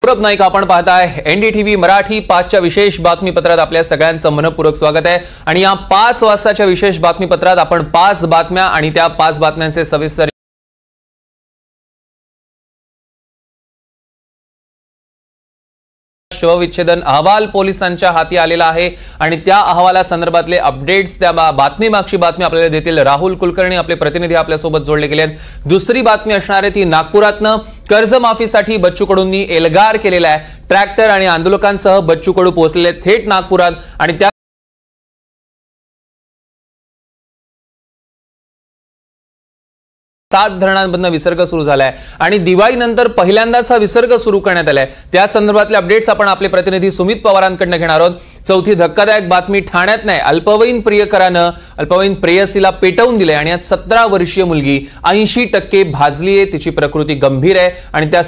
सौरभ नाईक आपण पाहताय एनडीटीव्ही मराठी 5च्या विशेष बातमीपत्रात आपल्या सगळ्यांचं मनपूर्वक स्वागत आहे। आणि या 5 वाजताच्या विशेष बातमीपत्रात आपण 5 बातम्या आणि त्या 5 बातम्यांचे सविस्तर शवविच्छेदन अहवाल पोलिसांच्या हाती आलेला आहे आणि त्या अहवालासंदर्भातले अपडेट्स त्या बातमीमागची बातमी आपल्याला देतील राहुल कुलकर्णी, आपले प्रतिनिधी आपल्या सोबत जोडले गेले आहेत। दुसरी बातमी असणार आहे ती नागपुरातनं कर्जमाफीसाठी बच्चू कडूंनी एल्गार केलेला आहे। ट्रॅक्टर आणि आंदोलकांसह बच्चू कडू पोहोचलेले थेट नागपुरात आणि त्या 7 धरणांमधून विसर्ग सुरू झालाय आणि दिवाळीनंतर पहिल्यांदाच हा विसर्ग सुरू करण्यात आलाय। त्या संदर्भातले अपडेट्स आपण आपले प्रतिनिधी सुमित पवारांकडून घेणार आहोत। चौथी धक्कादायक बातमी ठाण्यात नाही, अल्पवयीन प्रियकरानं अल्पवयीन प्रेयसीला पेटवून दिले आणि आज 17 वर्षीय मुलगी 80% भाजली आहे, तिची प्रकृती गंभीर आहे आणि त्या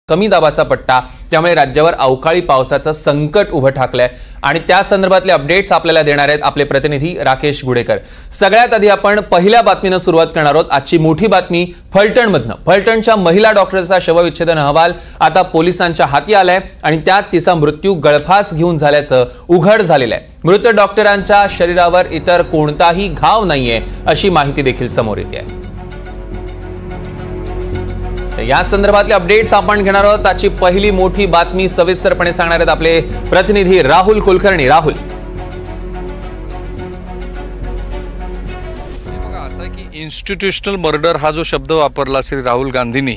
कमी दाबाचा पट्टा, त्यामुळे राज्यावर अवकाळी पावसाचं संकट उभं ठाकलंय आणि त्या संदर्भातले अपडेट्स आपल्याला देणार आहेत आपले प्रतिनिधी राकेश गुडेकर। सगळ्यात आधी आपण पहिल्या बातमीने सुरुवात करणार आहोत। आजची मोठी बातमी फलटणमधनं। फलटणच्या महिला डॉक्टरचा शवविच्छेदन अहवाल आता पोलिसांच्या हाती आलाय आणि त्यात तिचा मृत्यू गळफास घेऊन झाल्याचं उघड झालेलं आहे। मृत डॉक्टरांच्या शरीरावर इतर कोणताही घाव नाहीये अशी माहिती देखील समोर येते आहे। या संदर्भातले अपडेट्स आपण घेणार आहोत। त्याची पहिली मोठी बातमी सविस्तरपणे सांगणार आहेत आपले प्रतिनिधी राहुल कुलकर्णी। राहुल, बघा असं आहे की इन्स्टिट्यूशनल मर्डर हा जो शब्द वापरला श्री राहुल गांधींनी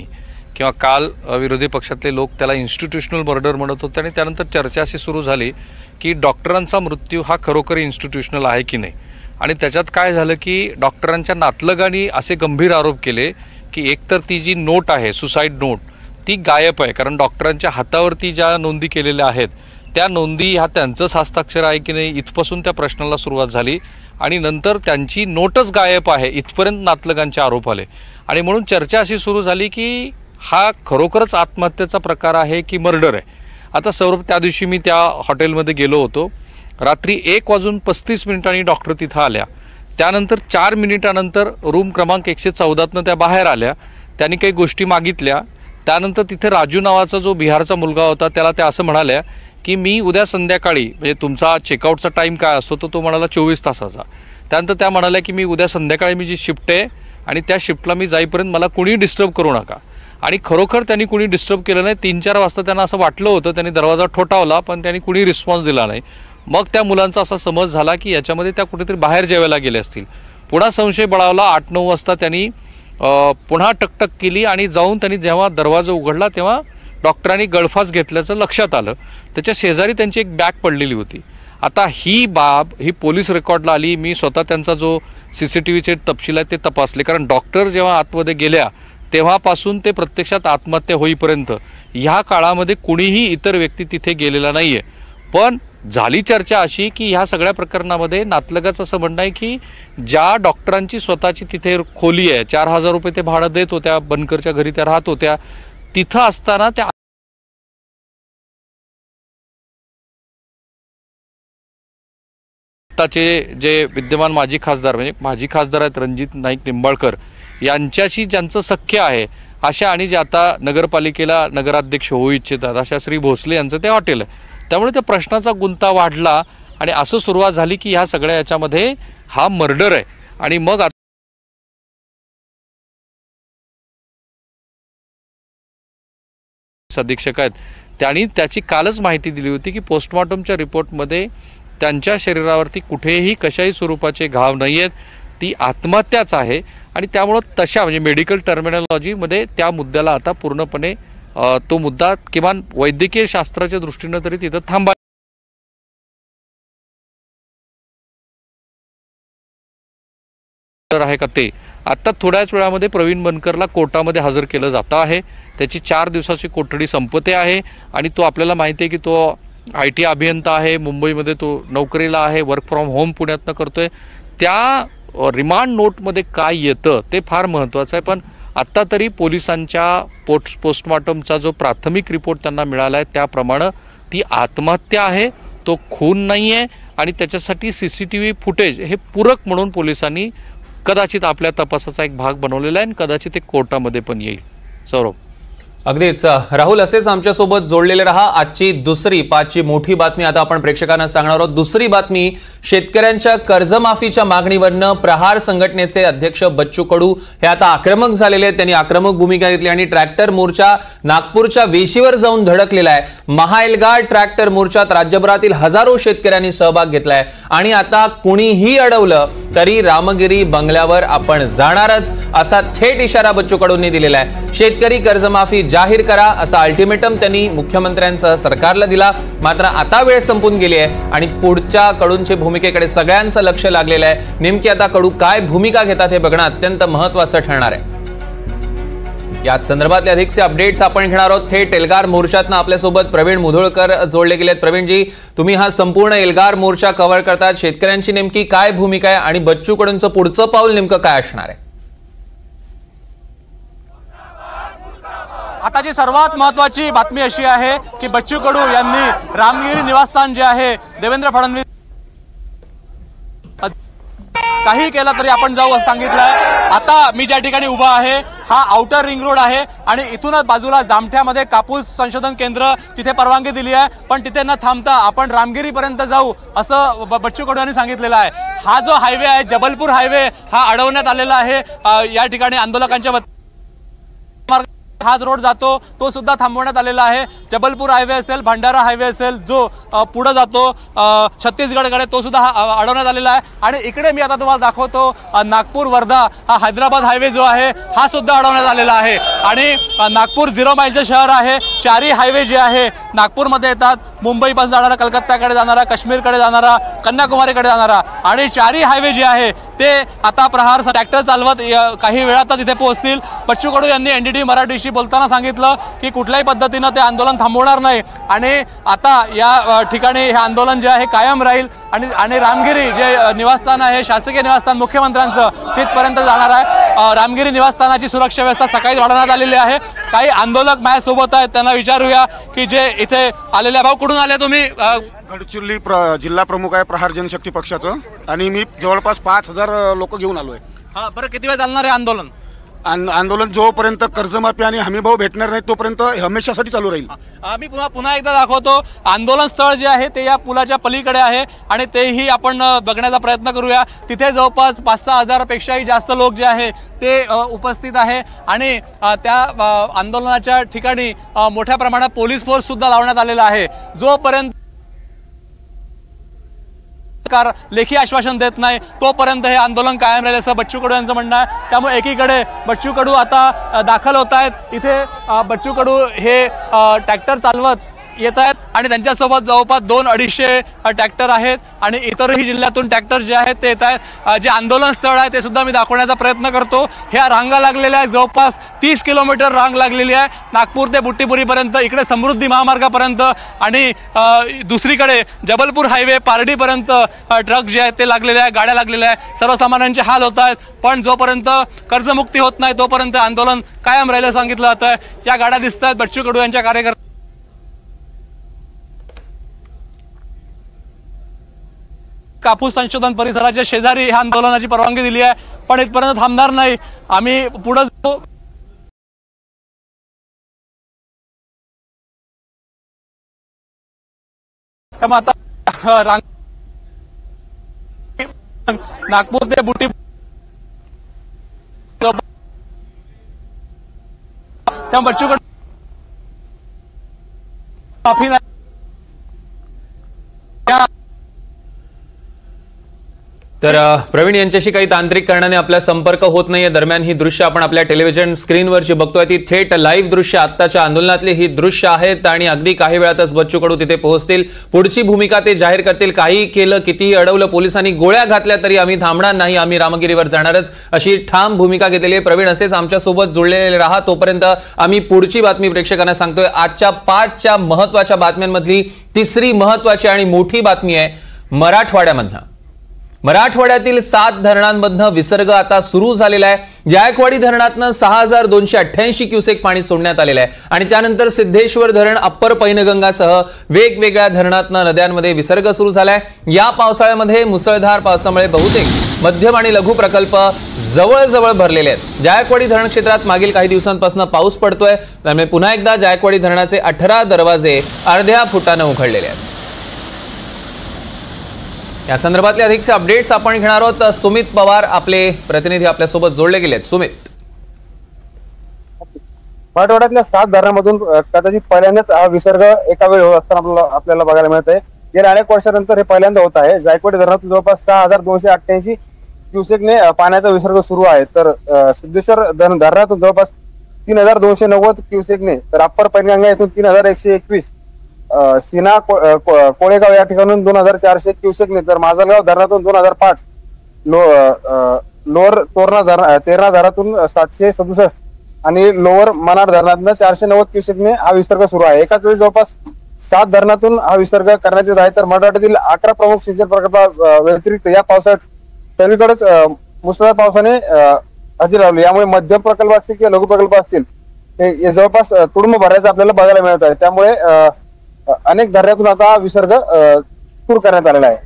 किंवा काल विरोधी पक्षातले लोक त्याला इन्स्टिट्यूशनल मर्डर म्हणत होते आणि त्यानंतर चर्चा अशी सुरू झाली की डॉक्टरांचा मृत्यू हा खरोखर इन्स्टिट्यूशनल आहे की नाही। आणि त्याच्यात काय झालं की डॉक्टरांच्या नातलगांनी असे गंभीर आरोप केले की एकतर ती जी नोट आहे सुसाईड नोट ती गायब आहे, कारण डॉक्टरांच्या हातावरती ज्या नोंदी केलेल्या आहेत त्या नोंदी ह्या त्यांचंच हस्ताक्षर आहे की नाही इथपासून त्या प्रश्नाला सुरुवात झाली आणि नंतर त्यांची नोटच गायब आहे इथपर्यंत नातलगांचे आरोप आले आणि म्हणून चर्चा अशी सुरू झाली की हा खरोखरच आत्महत्येचा प्रकार आहे की मर्डर आहे। आता सौरभ, त्या दिवशी मी त्या हॉटेलमध्ये गेलो होतो, रात्री 1:35 डॉक्टर तिथं आल्या, त्यानंतर 4 मिनिटानंतर रूम क्रमांक 114 त्या बाहेर आल्या, त्यांनी काही गोष्टी मागितल्या, त्यानंतर तिथे राजू नावाचा जो बिहारचा मुलगा होता त्याला त्या असं म्हणाल्या की मी उद्या संध्याकाळी म्हणजे तुमचा चेकआउटचा टाईम काय असतो तो म्हणाला 24 तासाचा। त्यानंतर त्या म्हणाल्या की मी उद्या संध्याकाळी मी जी शिफ्ट आहे आणि त्या शिफ्टला मी जाईपर्यंत मला कुणी डिस्टर्ब करू नका। आणि खरोखर त्यांनी कुणी डिस्टर्ब केलं नाही। 3-4 वाजता त्यांना असं वाटलं होतं, त्यांनी दरवाजा ठोठावला पण त्यांनी कुणी रिस्पॉन्स दिला नाही। मग त्या मुलांचा असा समज झाला की याच्यामध्ये त्या कुठेतरी बाहेर जेवायला गेले असतील। पुन्हा संशय बळावला, 8-9 वाजता त्यांनी पुन्हा टकटक केली आणि जाऊन त्यांनी जेव्हा दरवाजा उघडला तेव्हा डॉक्टरांनी गळफास घेतल्याचं लक्षात आलं। त्याच्या शेजारी त्यांची एक बॅग पडलेली होती। आता ही बाब ही पोलीस रेकॉर्डला आली, मी स्वतः त्यांचा जो CCTVचे तपशील आहे ते तपासले, कारण डॉक्टर जेव्हा आतमध्ये गेल्या तेव्हापासून ते प्रत्यक्षात आत्महत्या होईपर्यंत ह्या काळामध्ये कुणीही इतर व्यक्ती तिथे गेलेला नाही आहे। पण झाली चर्चा अशी की ह्या सगळ्या प्रकरणामध्ये नातलगाचं असं म्हणणं आहे की ज्या डॉक्टरांची स्वतःची तिथे खोली आहे, 4000 रुपये ते भाडं देत होत्या, बनकरच्या घरी त्या राहत होत्या, तिथं असताना त्या आताचे जे विद्यमान माजी खासदार म्हणजे माजी खासदार आहेत रणजित नाईक निंबाळकर यांच्याशी ज्यांचं सख्य आहे अशा आणि जे आता नगरपालिकेला नगराध्यक्ष होऊ इच्छितात अशा श्री भोसले यांचं ते हॉटेल आहे। त्यामुळे त्या प्रश्नाचा गुंता वाढला आणि असं सुरुवात झाली की ह्या सगळ्या याच्यामध्ये हा मर्डर आहे। आणि मग अधीक्षक आहेत त्यांनी त्याची कालच माहिती दिली होती की पोस्टमॉर्टमच्या रिपोर्टमध्ये त्यांच्या शरीरावरती कुठेही कशाही स्वरूपाचे घाव नाही आहेत, ती आत्महत्याच आहे। आणि त्यामुळे तशा म्हणजे मेडिकल टर्मिनॉलॉजीमध्ये त्या मुद्द्याला आता पूर्णपणे तो मुद्दा किमान वैद्यकीय शास्त्राच्या दृष्टीने तरी तिथं थांबा आहे का ते आता थोड्याच वेळामध्ये प्रवीण बनकरला कोर्टामध्ये हजर केलं जातं आहे। त्याची 4 दिवसाची कोठडी संपते आहे आणि तो आपल्याला माहिती आहे की तो IT अभियंता आहे, मुंबईमध्ये तो नोकरीला आहे, वर्क फ्रॉम होम पुण्यातनं करतोय। त्या रिमांड नोटमध्ये काय येतं ते फार महत्त्वाचं आहे। पण आत्ता तरी पोलिसांच्या पोस्टमॉर्टमचा जो प्राथमिक रिपोर्ट त्यांना मिळाला आहे त्याप्रमाणे ती आत्महत्या आहे, तो खून नाही आहे आणि त्याच्यासाठी CCTV फुटेज हे पूरक म्हणून पोलिसांनी कदाचित आपल्या तपासाचा एक भाग बनवलेला आहे आणि कदाचित ते कोर्टामध्ये पण येईल. सौरभ. अगदीच राहुल, असेच आमच्यासोबत जोडलेले रहा. आजची दुसरी 5ची मोठी बातमी आता आपण प्रेक्षकांना सांगणार आहोत. दुसरी बातमी, शेतकऱ्यांच्या कर्जमाफीच्या मागणीवरनं प्रहार संघटनेचे अध्यक्ष बच्चू कडू हे आता आक्रमक झालेले आहेत. त्यांनी आक्रमक भूमिका घेतली आणि ट्रॅक्टर मोर्चा नागपूरच्या वेशीवर जाऊन धडकलेला आहे. महाएल्गार ट्रॅक्टर मोर्चात राज्यभरातील हजारो शेतकऱ्यांनी सहभाग घेतलाय आणि आता कुणीही अडवलं तरी रामगिरी बंगल्यावर आपण जाणारच, असा थेट इशारा बच्चू कडूंनी दिलेला आहे. शेतकरी कर्जमाफी जाहीर करा असा अल्टिमेटम त्यांनी मुख्यमंत्र्यांसह सरकारला दिला. मात्र आता वेळ संपून गेली आहे आणि पुढच्या कडूंच्या भूमिकेकडे सगळ्यांचं लक्ष लागलेलं आहे. नेमकी आता कडू काय भूमिका घेतात हे बघणं अत्यंत महत्त्वाचं ठरणार आहे. याच संदर्भातले अधिकचे अपडेट्स आपण घेणार आहोत. थेट एल्गार मोर्चातनं आपल्यासोबत प्रवीण मुधोळकर जोडले गेलेत. प्रवीणजी, तुम्ही हा संपूर्ण एल्गार मोर्चा कव्हर करतात. शेतकऱ्यांची नेमकी काय भूमिका आहे आणि बच्चू कडूंचं पुढचं पाऊल नेमकं काय असणार आहे? आताची सर्वात महत्त्वाची बातमी अशी आहे की बच्चू कडू यांनी रामगिरी निवासस्थान जे आहे देवेंद्र फडणवीस काही केलं तरी आपण जाऊ असं सांगितलंय. आता मी ज्या ठिकाणी उभा आहे हा आउटर रिंग रोड आहे आणि इथूनच बाजूला जामठ्यामध्ये कापूस संशोधन केंद्र, तिथे परवानगी दिली आहे, पण तिथे न थांबता आपण रामगिरीपर्यंत जाऊ असं बच्चू कडू यांनी सांगितलेलं आहे. हा जो हायवे आहे जबलपूर हायवे हा अडवण्यात आलेला आहे. या ठिकाणी आंदोलकांच्या हा रोड जातो तो सुद्धा थांबवण्यात आलेला आहे. जबलपूर हायवे असेल, भंडारा हायवे असेल, जो पुढे जातो छत्तीसगडकडे, तो सुद्धा अडवण्यात आलेला आहे. आणि इकडे मी आता तुम्हाला दाखवतो नागपूर वर्धा हा हैदराबाद हायवे जो आहे हा सुद्धा अडवण्यात आलेला आहे. आणि नागपूर 0 माईलचे शहर आहे. चारही हायवे जे आहे नागपूरमध्ये येतात. मुंबईपासून जाणारा, कलकत्त्याकडे जाणारा, काश्मीरकडे जाणारा, कन्याकुमारीकडे जाणारा, आणि चारही हायवे जे आहे ते आता प्रहार ट्रॅक्टर चालवत काही वेळातच इथे पोहोचतील. बच्चू कडू यांनी NDTV मराठीशी बोलताना सांगितलं की कुठल्याही पद्धतीनं ते आंदोलन थांबवणार नाही आणि आता या ठिकाणी हे आंदोलन जे आहे कायम राहील आणि रामगिरी जे निवासस्थान आहे, शासकीय निवासस्थान मुख्यमंत्र्यांचं, तिथपर्यंत जाणार आहे. रामगिरी निवासस्थानाची सुरक्षा व्यवस्था सकाळी वाढवण्यात आलेली आहे. काही आंदोलक माझ्यासोबत आहेत, त्यांना विचारूया की जे इथे आलेल्या. भाऊ, कुठून आले तुम्ही? गडचिरोली जिल्हा प्रमुख आहे प्रहार जनशक्ती पक्षाचं आणि मी जवळपास 5000 लोक घेऊन आलोय. हा, बरं, किती वेळ चालणार आहे आंदोलन? आंदोलन जोपर्यंत कर्जमाफी आणि हमीभाव भेटणार नाही तोपर्यंत हमेशासाठी चालू राहील. मी पुन्हा एकदा दाखवतो. आंदोलन स्थळ जे आहे ते या पुलाच्या पलीकडे आहे आणि तेही आपण बघण्याचा प्रयत्न करूया. तिथे जवळपास 5-6 हजारापेक्षाही जास्त लोक जे आहे ते उपस्थित आहे आणि त्या आंदोलनाच्या ठिकाणी मोठ्या प्रमाणात पोलीस फोर्स सुद्धा लावण्यात आलेला आहे. जोपर्यंत सरकार लेखी आश्वासन देत नाही तोपर्यंत हे आंदोलन कायम राहील असं बच्चू कडू यांचं म्हणणं आहे. त्यामुळे एकीकडे बच्चू कडू आता दाखल होत आहेत. इथे बच्चू कडू हे ट्रॅक्टर चालवत येत आहेत आणि त्यांच्यासोबत जवळपास 200-250 ट्रॅक्टर आहेत आणि इतरही जिल्ह्यातून ट्रॅक्टर जे आहेत ते येत आहेत. जे आंदोलन स्थळ आहे ते सुद्धा मी दाखवण्याचा प्रयत्न करतो. ह्या रांगा लागलेल्या आहेत, जवळपास 30 किलोमीटर रांग लागलेली आहे नागपूर ते बुट्टीपुरीपर्यंत, इकडे समृद्धी महामार्गापर्यंत आणि दुसरीकडे जबलपूर हायवे पारडीपर्यंत ट्रक जे आहेत ते लागलेले आहे, गाड्या लागलेल्या आहेत. सर्वसामान्यांचे हाल होत आहेत, पण जोपर्यंत कर्जमुक्ती होत नाही तोपर्यंत आंदोलन कायम राहिलं सांगितलं जातं. या गाड्या दिसत आहेत बच्चू कडू यांच्या कार्यकर्ते. कापूस संशोधन परिसराच्या शेजारी ह्या आंदोलनाची परवानगी दिली आहे, पण इथपर्यंत थांबणार नाही. आम्ही पुढे जाऊ. आता नागपूर ते बुटी त्या बच्चू कडू माफी नाही. तर प्रवीण यांच्याशी काही तांत्रिक कारणाने आपला संपर्क होत नाहीये. दरम्यान ही दृश्य आपण आपल्या टेलिव्हिजन स्क्रीनवरची बघतोय ती थेट लाईव्ह दृश्य आत्ताच्या आंदोलनातली ही दृश्य आहेत आणि अगदी काही वेळातच बच्चू कडू तिथे पोहोचतील. पुढची भूमिका ते जाहीर करतील. काही केलं, कितीही अडवलं, पोलिसांनी गोळ्या घातल्या तरी आम्ही थांबणार नाही, आम्ही रामगिरीवर जाणारच, अशी ठाम भूमिका घेतलेली आहे. प्रवीण, असेच आमच्यासोबत जुळलेले राहा. तोपर्यंत आम्ही पुढची बातमी प्रेक्षकांना सांगतोय. आजच्या 5च्या महत्वाच्या बातम्यांमधली तिसरी महत्वाची आणि मोठी बातमी आहे मराठवाड्यामधनं. मराठवाड्यातील 7 धरणांमधनं विसर्ग आता सुरू झालेला आहे। जायकवाडी धरणातनं 6288 क्युसेक पाणी सोडण्यात आलेलं आहे आणि त्यानंतर सिद्धेश्वर धरण, अप्पर पैनगंगासह वेगवेगळ्या धरणातनं नद्यांमध्ये विसर्ग सुरू झालाय। या पावसाळ्यामध्ये मुसळधार पावसामुळे बहुतेक मध्यम आणि लघु प्रकल्प जवळजवळ भरलेले आहेत। जायकवाडी धरण क्षेत्रात मागील काही दिवसांपासून पाऊस पडतोय, त्यामुळे पुन्हा एकदा जायकवाडी धरणाचे 18 दरवाजे अर्ध्या फुटाने उघडलेले आहेत। या संदर्भातले अधिकचे अपडेट्स आपण घेणार आहोत। सुमित पवार आपले प्रतिनिधी आपल्यासोबत जोडले गेलेत। सुमित, मराठवाड्यातल्या 7 धरणांमधून कदाचित पहिल्यांदाच हा विसर्ग एका वेळी होत असताना आपल्याला बघायला मिळत आहे। गेल्या अनेक वर्षानंतर हे पहिल्यांदा होत आहे। जायकवाडी धरणातून जवळपास 6288 क्युसेकने पाण्याचा विसर्ग सुरू आहे, तर सिद्धेश्वर धरणातून जवळपास 3290 क्युसेकने, तर अप्पर पैनगंगा येथून 3121, सीना कोळेगाव या ठिकाणून 2400 क्युसेकने, तर माजलगाव धरणातून 2005, लोअर तेरणा धरणातून 767 आणि लोअर मनार धरणातून 490 क्युसेकने हा विसर्ग सुरू आहे। एकाच वेळी जवळपास 7 धरणातून हा विसर्ग करण्यात येत आहे। तर मराठवाड्यातील 11 प्रमुख सिंचन प्रकल्पा व्यतिरिक्त या पावसाळ्यात सगळीकडेच मुसळधार पावसाने हजेरी लावली। यामुळे मध्यम प्रकल्प असतील किंवा लघु प्रकल्प असतील हे जवळपास तुडुंब भरायचं आपल्याला बघायला मिळत आहे। त्यामुळे अनेक धरणातून आता विसर्ग सुरू करण्यात आलेला आहे।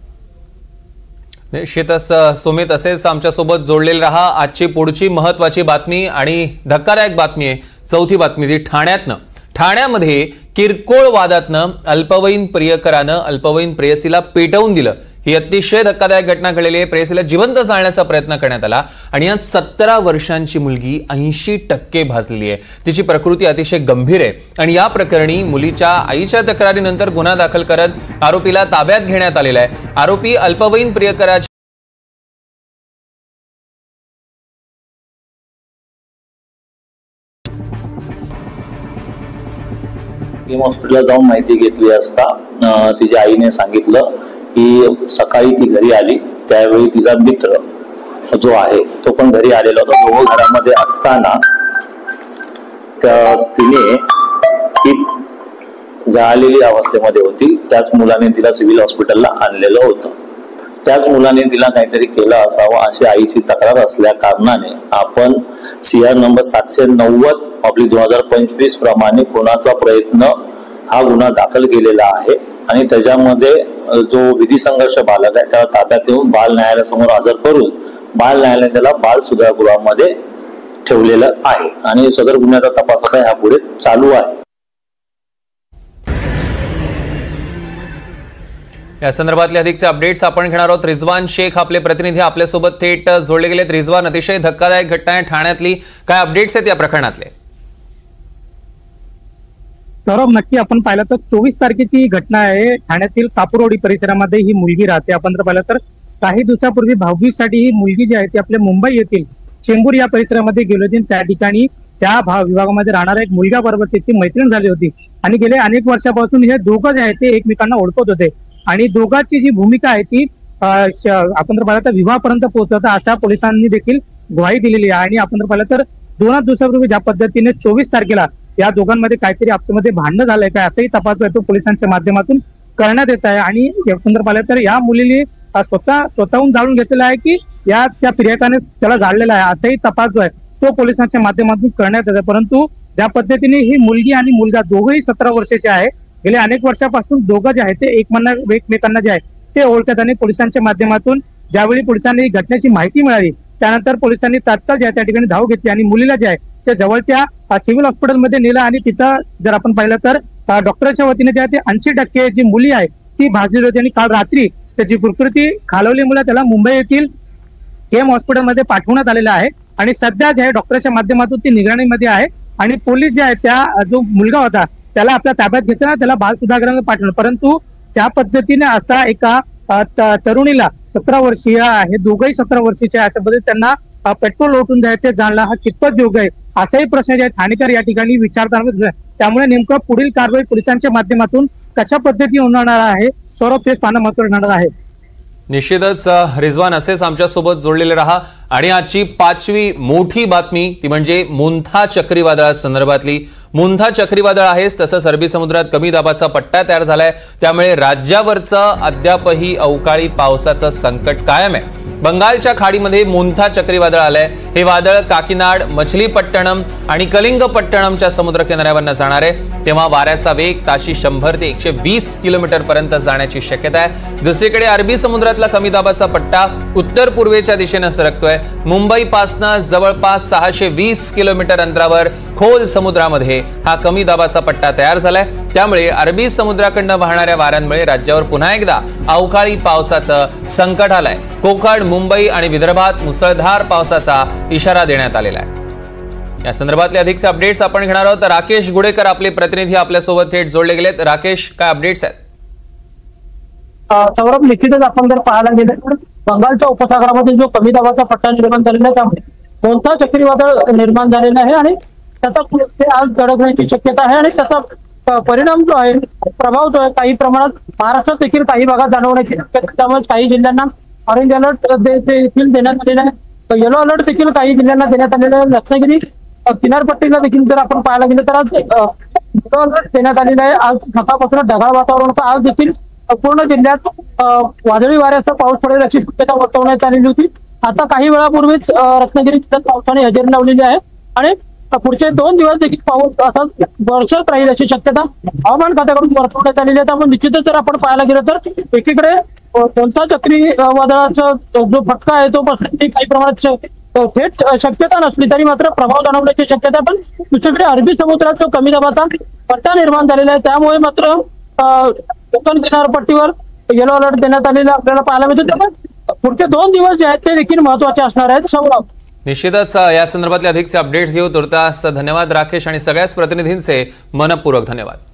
निश्चितच सुमित, असेच आमच्यासोबत जोडलेले रहा। आजची पुढची महत्वाची बातमी आणि धक्कादायक बातमी आहे, चौथी बातमी ती ठाण्यातनं। ठाण्यामध्ये किरकोळ वादातनं अल्पवयीन प्रियकरानं अल्पवयीन प्रेयसीला पेटवून दिलं। ही अतिशय धक्कादायक घटना घडलेली आहे। प्रेयसीला जिवंत जाळण्याचा प्रयत्न करण्यात आला आणि यात 17 वर्षांची मुलगी 80% भाजलेली आहे। तिची प्रकृती अतिशय गंभीर आहे आणि या प्रकरणी मुलीच्या आईच्या तक्रारीनंतर गुन्हा दाखल करत आरोपीला ताब्यात घेण्यात आलेला आहे। आरोपी अल्पवयीन प्रियकराची हॉस्पिटलला जाऊन माहिती घेतली असता तिच्या आईने सांगितलं की सकाळी ती घरी आली, त्यावेळी तिचा मित्र जो आहे तो पण घरी आलेला होता। दोघं घरामध्ये असताना तिने ती जाळलेली अवस्थेमध्ये होती। त्याच मुलाने तिला सिव्हिल हॉस्पिटलला आणलेलं होतं। त्याच मुलाने तिला काहीतरी केलं असावं अशी आईची तक्रार असल्या कारणाने आपण CR नंबर 790/2025 प्रमाणे खुनाचा प्रयत्न हा गुन्हा दाखल केलेला आहे आणि त्याच्यामध्ये जो विधी संघर्ष बालक आहे त्याला ताब्यात घेऊन बाल न्यायालयासमोर हजर करून बाल न्यायालयाने त्याला बाल सुधारगृहामध्ये ठेवलेलं आहे आणि सदर गुन्ह्याचा तपास आता यापुढे चालू आहे। या संदर्भातले अधिकचे अपडेट्स आपण घेणार आहोत। रिजवान शेख आपले प्रतिनिधी आपल्यासोबत थेट जोडले गेलेत। रिजवान, अतिशय धक्कादायक घटना आहे ठाण्यातली, काय अपडेट्स आहेत या प्रकरणातले? सौरभ, नक्की आपण पाहिलं तर 24 तारखेची ही घटना आहे। ठाण्यातील कापूरवाडी परिसरामध्ये ही मुलगी राहते। आपण जर पाहिलं तर काही दिवसापूर्वी 22साठी ही मुलगी जी आहे ती आपल्या मुंबई येथील चेंबूर या परिसरामध्ये गेली होती। त्या ठिकाणी त्या विभागामध्ये राहणारा एक मुलगा बरोबर त्याची मैत्रीण झाली होती आणि गेले अनेक वर्षापासून हे दोघं जे आहेत ते एकमेकांना ओळखत होते आणि दोघांची जी भूमिका आहे ती आपण जर पाहिलं तर विवाहापर्यंत पोहोचवता अशा पोलिसांनी देखील ग्वाही दिलेली आहे। आणि आपण जर पाहिलं तर 2 दिवसापूर्वी ज्या पद्धतीने 24 तारखेला या दोघांमध्ये काहीतरी आपसामध्ये भांडण झालंय काय असाही तपास तो पोलिसांच्या माध्यमातून करण्यात येत आहे। आणि जर पाहिलं तर या मुलीने स्वतःहून जाणून घेतलेला आहे की त्या प्रियकाने त्याला जाळलेला आहे असाही तपास जो आहे तो पोलिसांच्या माध्यमातून करण्यात येत आहे। परंतु ज्या पद्धतीने ही मुलगी आणि मुलगा दोघंही 17 वर्षाचे आहे, गेल्या अनेक वर्षापासून दोघं जे आहे ते एकमेकांना जे आहे ते ओळखत आणि पोलिसांच्या माध्यमातून ज्यावेळी पोलिसांनी ही घटनेची माहिती मिळाली त्यानंतर पोलिसांनी तात्काळ जे आहे त्या ठिकाणी धाव घेतली आणि मुलीला जे आहे ते जवळच्या सिव्हिल हॉस्पिटलमध्ये नेलं आणि तिथं जर आपण पाहिलं तर डॉक्टरच्या वतीने जे आहे ते 80% जी मुली आहे ती भाजलेली होती आणि काल रात्री त्याची प्रकृती खालावल्यामुळे त्याला मुंबई येथील KM हॉस्पिटलमध्ये पाठवण्यात आलेलं आहे आणि सध्या जे आहे डॉक्टरच्या माध्यमातून ती निगराणीमध्ये आहे आणि पोलीस जे आहे त्या जो मुलगा होता त्याला आपल्या ताब्यात घेताना त्याला बाल सुधारगृहामध्ये पाठवलं। परंतु ज्या पद्धतीने असा एका तरुणीला 17 वर्षीय आहे, दोघंही 17 वर्षाचे आहे, अशा पद्धतीने त्यांना पेट्रोल ओतून जे आहे ते जाणलं हा कितपत योग्य आहे असाही प्रश्न जे ठाणेकर या ठिकाणी विचारताना। त्यामुळे नेमकं पुढील कारवाई पोलिसांच्या माध्यमातून कशा पद्धतीने होणार आहे सौरभ तेच पाहणं महत्त्वाचं ठरणार आहे। निश्चितच रिजवान, असेच आमच्यासोबत जोडलेले रहा। आणि आजची 5वी मोठी बातमी ती म्हणजे मोंथा चक्रीवादळा संदर्भातली। मुंथा चक्रीवादळ आहेच, तसंच अरबी समुद्रात कमी दाबाचा पट्टा तयार झालाय, त्यामुळे राज्यावरचं अद्यापही अवकाळी पावसाचं संकट कायम आहे। बंगालच्या खाडीमध्ये मुंथा चक्रीवादळ आलंय। हे वादळ काकीनाड, मछलीपट्टणम आणि कलिंगपट्टणमच्या समुद्र किनाऱ्यावरनं जाणार आहे, तेव्हा वाऱ्याचा वेग ताशी 100 ते 120 किलोमीटर पर्यंत जाण्याची शक्यता आहे। दुसरीकडे अरबी समुद्रातला कमी दाबाचा पट्टा उत्तर पूर्वेच्या दिशेनं सरकतोय। मुंबईपासनं जवळपास 620 किलोमीटर अंतरावर खोल समुद्रामध्ये हा कमी दाबाचा पट्टा तयार झालाय, त्यामुळे अरबी समुद्राकडनं वाहणाऱ्या वाऱ्यांमुळे राज्यावर पुन्हा एकदा अवकाळी पावसाचं संकट आलंय। कोकण, मुंबई आणि विदर्भात मुसळधार पावसाचा इशारा देण्यात आलेला आहे। या संदर्भातले अधिकचे अपडेट्स आपण घेणार आहोत। राकेश गुडेकर आपले प्रतिनिधी आपल्यासोबत थेट जोडले गेलेत। राकेश, काय अपडेट्स आहेत? सौरभ, निश्चितच आपण जर पाहायला गेलं तर बंगालच्या उपसागरामध्ये जो कमी दाबाचा पट्टा निर्माण झालेला आहे, त्यामुळे कोणता चक्रीवादळ निर्माण झालेला आहे आणि त्याचा ते आज धडकण्याची शक्यता आहे आणि त्याचा परिणाम जो आहे, प्रभाव जो आहे, काही प्रमाणात महाराष्ट्रात देखील काही भागात जाणवण्याची शक्यता, त्यामुळे काही जिल्ह्यांना ऑरेंज अलर्ट देखील देण्यात आलेला आहे। येलो अलर्ट देखील काही जिल्ह्यांना देण्यात आलेला आहे। रत्नागिरी किनारपट्टीला देखील जर आपण पाहायला गेलं तर आज येलो अलर्ट देण्यात आलेला आहे। आज सकाळपासून ढगाळ वातावरण होतं। आज देखील पूर्ण जिल्ह्यात वादळी वाऱ्याचा पाऊस पडेल अशी शक्यता वर्तवण्यात आलेली होती। आता काही वेळापूर्वीच रत्नागिरी जिल्ह्यात पावसाने हजेरी लावलेली आहे आणि पुढचे 2 दिवस देखील पाऊस असाच बरसत राहील अशी शक्यता हवामान खात्याकडून वर्तवण्यात आलेली आहे। त्यामुळे निश्चितच जर आपण पाहायला गेलं तर एकीकडे कोणता चक्रीवादळाचा जो फटका आहे तो बसण्याची काही प्रमाणात थेट शक्यता नसली तरी मात्र प्रभाव जाणवण्याची शक्यता, पण दुसरीकडे अरबी समुद्रात जो कमी दाबाचा पट्टा निर्माण झालेला आहे, त्यामुळे मात्र कोकण किनारपट्टीवर येलो अलर्ट देण्यात आलेला आपल्याला पाहायला मिळतो। त्यामुळे पुढचे 2 दिवस जे आहेत ते देखील महत्वाचे असणार आहेत। सौरभ, निश्चितच या संदर्भातले अधिकचे अपडेट्स घेऊ। तुर्तास धन्यवाद राकेश आणि सगळ्याच प्रतिनिधींचे मनपूर्वक धन्यवाद।